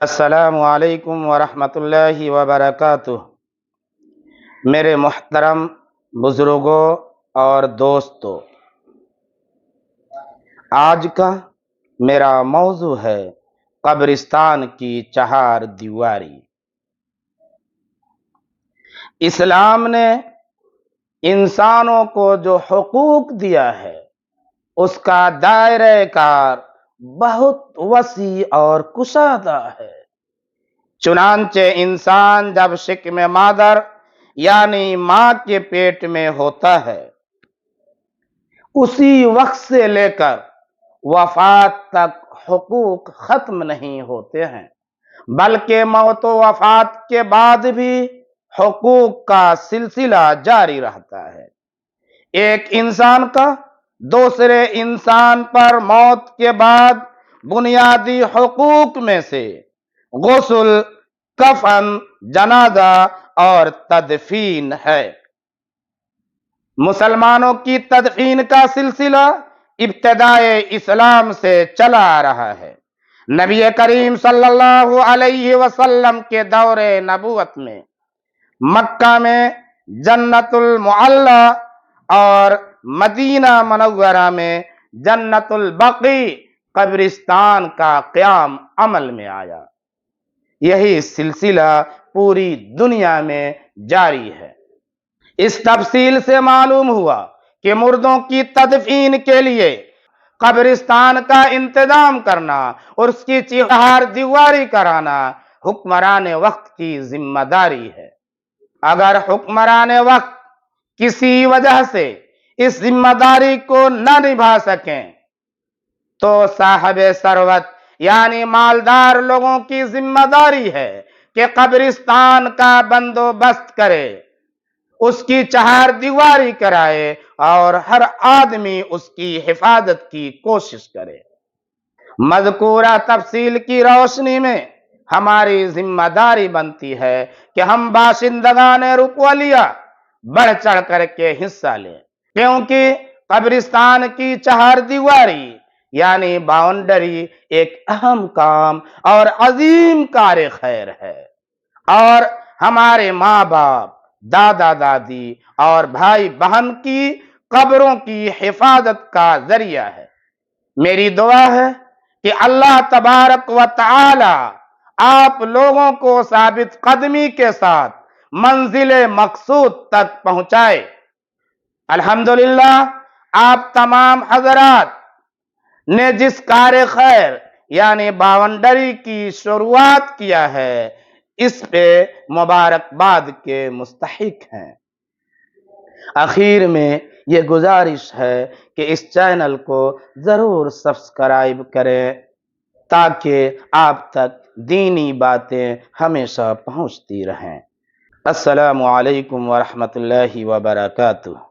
السلام علیکم ورحمۃ اللہ وبرکاتہ۔ میرے محترم بزرگوں اور دوستوں، آج کا میرا موضوع ہے قبرستان کی چہار دیواری۔ اسلام نے انسانوں کو جو حقوق دیا ہے اس کا دائرہ کار بہت وسیع اور کشادہ ہے۔ چنانچہ انسان جب شکم مادر یعنی ماں کے پیٹ میں ہوتا ہے، اسی وقت سے لے کر وفات تک حقوق ختم نہیں ہوتے ہیں، بلکہ موت و وفات کے بعد بھی حقوق کا سلسلہ جاری رہتا ہے۔ ایک انسان کا دوسرے انسان پر موت کے بعد بنیادی حقوق میں سے غسل، کفن، جنازہ اور تدفین ہے۔ مسلمانوں کی تدفین کا سلسلہ ابتدائے اسلام سے چلا آ رہا ہے۔ نبی کریم صلی اللہ علیہ وسلم کے دور نبوت میں مکہ میں جنت المعلی اور مدینہ منورہ میں جنت البقیع قبرستان کا قیام عمل میں آیا۔ یہی سلسلہ پوری دنیا میں جاری ہے۔ اس تفصیل سے معلوم ہوا کہ مردوں کی تدفین کے لیے قبرستان کا انتظام کرنا اور اس کی چہار دیواری کرانا حکمران وقت کی ذمہ داری ہے۔ اگر حکمران وقت کسی وجہ سے اس ذمہ داری کو نہ نبھا سکیں تو صاحب ثروت یعنی مالدار لوگوں کی ذمہ داری ہے کہ قبرستان کا بندوبست کرے، اس کی چہار دیواری کرائے اور ہر آدمی اس کی حفاظت کی کوشش کرے۔ مذکورہ تفصیل کی روشنی میں ہماری ذمہ داری بنتی ہے کہ ہم باشندگان رکولیہ بڑھ چڑھ کر کے حصہ لیں، کیونکہ قبرستان کی چہار دیواری یعنی باؤنڈری ایک اہم کام اور عظیم کار خیر ہے اور ہمارے ماں باپ، دادا دادی اور بھائی بہن کی قبروں کی حفاظت کا ذریعہ ہے۔ میری دعا ہے کہ اللہ تبارک و تعالی آپ لوگوں کو ثابت قدمی کے ساتھ منزل مقصود تک پہنچائے۔ الحمدللہ آپ تمام حضرات نے جس کار خیر یعنی باونڈری کی شروعات کیا ہے اس پہ مبارکباد کے مستحق ہیں۔ آخر میں یہ گزارش ہے کہ اس چینل کو ضرور سبسکرائب کریں تاکہ آپ تک دینی باتیں ہمیشہ پہنچتی رہیں۔ السلام علیکم ورحمۃ اللہ وبرکاتہ۔